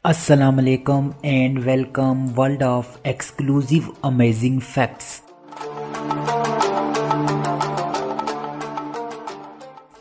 السلام علیکم and welcome world of exclusive amazing facts.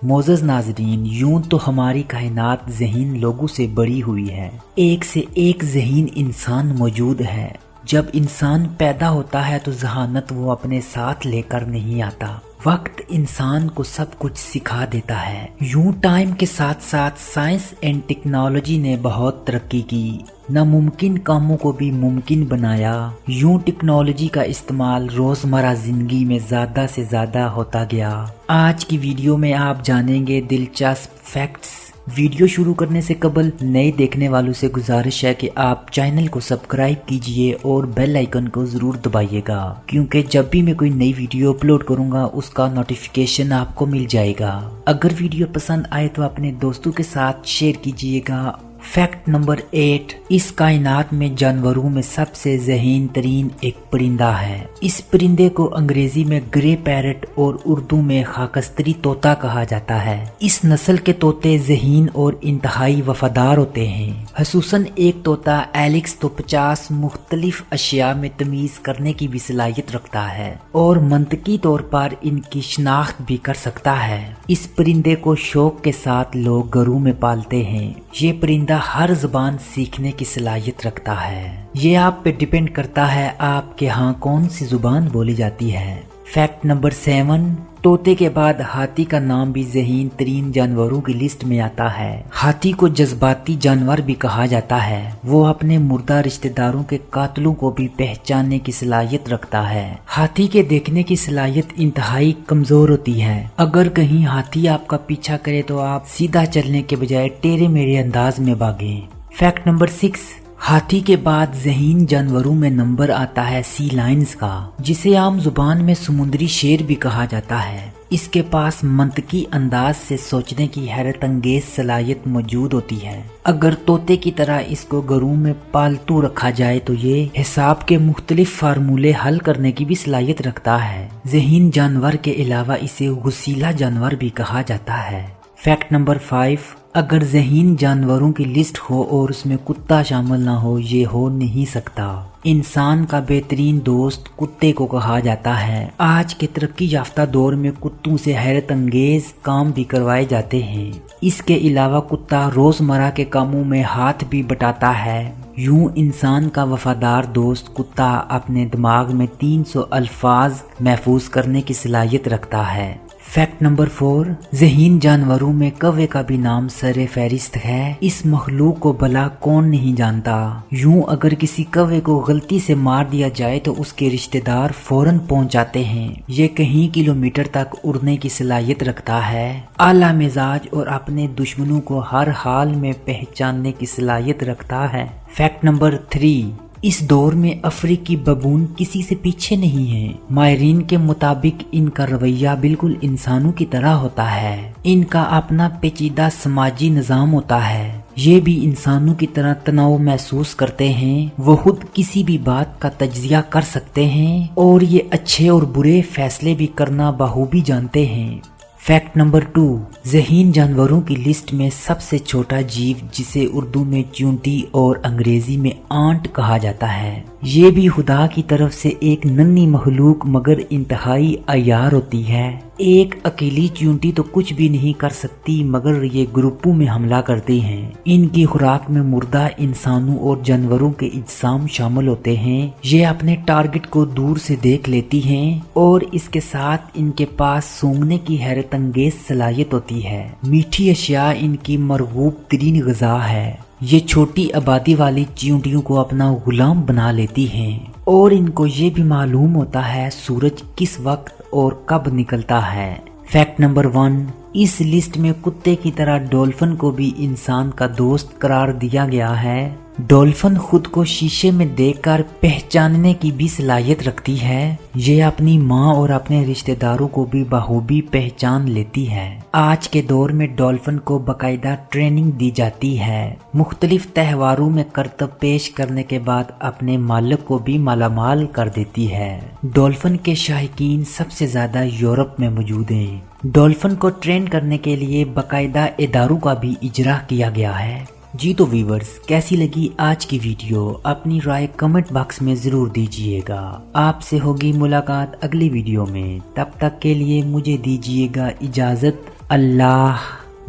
معزز ناظرین، یوں تو ہماری کائنات ذہین لوگوں سے بڑی ہوئی ہے، ایک سے ایک ذہین انسان موجود ہے۔ جب انسان پیدا ہوتا ہے تو ذہانت وہ اپنے ساتھ لے کر نہیں آتا، وقت انسان کو سب کچھ سکھا دیتا ہے۔ یوں ٹائم کے ساتھ ساتھ سائنس اینڈ ٹیکنالوجی نے بہت ترقی کی، ناممکن کاموں کو بھی ممکن بنایا۔ یوں ٹیکنالوجی کا استعمال روزمرہ زندگی میں زیادہ سے زیادہ ہوتا گیا۔ آج کی ویڈیو میں آپ جانیں گے دلچسپ فیکٹس۔ ویڈیو شروع کرنے سے قبل نئے دیکھنے والوں سے گزارش ہے کہ آپ چینل کو سبسکرائب کیجئے اور بیل آئیکن کو ضرور دبائیے گا، کیونکہ جب بھی میں کوئی نئی ویڈیو اپلوڈ کروں گا اس کا نوٹیفیکیشن آپ کو مل جائے گا۔ اگر ویڈیو پسند آئے تو اپنے دوستوں کے ساتھ شیئر کیجئے گا۔ فیکٹ نمبر 8، اس کائنات میں جانوروں میں سب سے ذہین ترین ایک پرندہ ہے۔ اس پرندے کو انگریزی میں گرے پیرٹ اور اردو میں خاکستری طوطا کہا جاتا ہے۔ اس نسل کے طوطے ذہین اور انتہائی وفادار ہوتے ہیں۔ خصوصاً ایک طوطا ایلکس تو 50 مختلف اشیاء میں تمیز کرنے کی بھی صلاحیت رکھتا ہے اور منطقی طور پر ان کی شناخت بھی کر سکتا ہے۔ اس پرندے کو شوق کے ساتھ لوگ گھروں میں پالتے ہیں۔ یہ پرندہ ہر زبان سیکھنے کی صلاحیت رکھتا ہے۔ یہ آپ پہ ڈیپینڈ کرتا ہے آپ کے ہاں کون سی زبان بولی جاتی ہے۔ فیکٹ نمبر 7، طوطے کے بعد ہاتھی کا نام بھی ذہین ترین جانوروں کی لسٹ میں آتا ہے۔ ہاتھی کو جذباتی جانور بھی کہا جاتا ہے۔ وہ اپنے مردہ رشتہ داروں کے قاتلوں کو بھی پہچاننے کی صلاحیت رکھتا ہے۔ ہاتھی کے دیکھنے کی صلاحیت انتہائی کمزور ہوتی ہے۔ اگر کہیں ہاتھی آپ کا پیچھا کرے تو آپ سیدھا چلنے کے بجائے ٹیڑے میڑے انداز میں بھاگیں۔ فیکٹ نمبر 6، ہاتھی کے بعد ذہین جانوروں میں نمبر آتا ہے سی لائنز کا، جسے عام زبان میں سمندری شیر بھی کہا جاتا ہے۔ اس کے پاس منطقی انداز سے سوچنے کی حیرت انگیز صلاحیت موجود ہوتی ہے۔ اگر طوطے کی طرح اس کو گھروں میں پالتو رکھا جائے تو یہ حساب کے مختلف فارمولے حل کرنے کی بھی صلاحیت رکھتا ہے۔ ذہین جانور کے علاوہ اسے غسیلا جانور بھی کہا جاتا ہے۔ فیکٹ نمبر 5، اگر ذہین جانوروں کی لسٹ ہو اور اس میں کتا شامل نہ ہو، یہ ہو نہیں سکتا۔ انسان کا بہترین دوست کتے کو کہا جاتا ہے۔ آج کے ترقی یافتہ دور میں کتوں سے حیرت انگیز کام بھی کروائے جاتے ہیں۔ اس کے علاوہ کتا روزمرہ کے کاموں میں ہاتھ بھی بٹاتا ہے۔ یوں انسان کا وفادار دوست کتا اپنے دماغ میں 300 الفاظ محفوظ کرنے کی صلاحیت رکھتا ہے۔ فیکٹ نمبر 4، ذہین جانوروں میں کوے کا بھی نام سر فہرست ہے۔ اس مخلوق کو بھلا کون نہیں جانتا۔ یوں اگر کسی کوے کو غلطی سے مار دیا جائے تو اس کے رشتہ دار فوراً پہنچ جاتے ہیں۔ یہ کئی کلومیٹر تک اڑنے کی صلاحیت رکھتا ہے۔ اعلیٰ مزاج اور اپنے دشمنوں کو ہر حال میں پہچاننے کی صلاحیت رکھتا ہے۔ فیکٹ نمبر 3، اس دور میں افریقی ببون کسی سے پیچھے نہیں ہے۔ ماہرین کے مطابق ان کا رویہ بالکل انسانوں کی طرح ہوتا ہے۔ ان کا اپنا پیچیدہ سماجی نظام ہوتا ہے۔ یہ بھی انسانوں کی طرح تناؤ محسوس کرتے ہیں۔ وہ خود کسی بھی بات کا تجزیہ کر سکتے ہیں اور یہ اچھے اور برے فیصلے بھی کرنا بخوبی جانتے ہیں۔ فیکٹ نمبر 2، ذہین جانوروں کی لسٹ میں سب سے چھوٹا جیو، جسے اردو میں چیونٹی اور انگریزی میں آنٹ کہا جاتا ہے، یہ بھی خدا کی طرف سے ایک ننھی مخلوق مگر انتہائی عیار ہوتی ہے۔ ایک اکیلی چیونٹی تو کچھ بھی نہیں کر سکتی مگر یہ گروپوں میں حملہ کرتی ہیں۔ ان کی خوراک میں مردہ انسانوں اور جانوروں کے اجسام شامل ہوتے ہیں۔ یہ اپنے ٹارگٹ کو دور سے دیکھ لیتی ہیں اور اس کے ساتھ ان کے پاس سونگھنے کی حیرت انگیز صلاحیت ہوتی ہے۔ میٹھی اشیاء ان کی مرغوب ترین غذا ہے۔ یہ چھوٹی آبادی والی چیونٹیوں کو اپنا غلام بنا لیتی ہیں اور ان کو یہ بھی معلوم ہوتا ہے سورج کس وقت اور کب نکلتا ہے۔ فیکٹ نمبر 1، اس لسٹ میں کتے کی طرح ڈولفن کو بھی انسان کا دوست قرار دیا گیا ہے۔ ڈولفن خود کو شیشے میں دیکھ کر پہچاننے کی بھی صلاحیت رکھتی ہے۔ یہ اپنی ماں اور اپنے رشتہ داروں کو بھی بخوبی پہچان لیتی ہے۔ آج کے دور میں ڈولفن کو باقاعدہ ٹریننگ دی جاتی ہے۔ مختلف تہواروں میں کرتب پیش کرنے کے بعد اپنے مالک کو بھی مالا مال کر دیتی ہے۔ ڈولفن کے شائقین سب سے زیادہ یورپ میں موجود ہیں۔ ڈولفن کو ٹرین کرنے کے لیے باقاعدہ اداروں کا بھی اجرا کیا گیا ہے۔ جی تو ویورز، کیسی لگی آج کی ویڈیو؟ اپنی رائے کمنٹ باکس میں ضرور دیجیے گا۔ آپ سے ہوگی ملاقات اگلی ویڈیو میں، تب تک کے لیے مجھے دیجیے گا اجازت۔ اللہ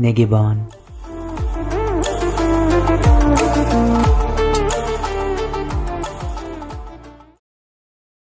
نگہبان۔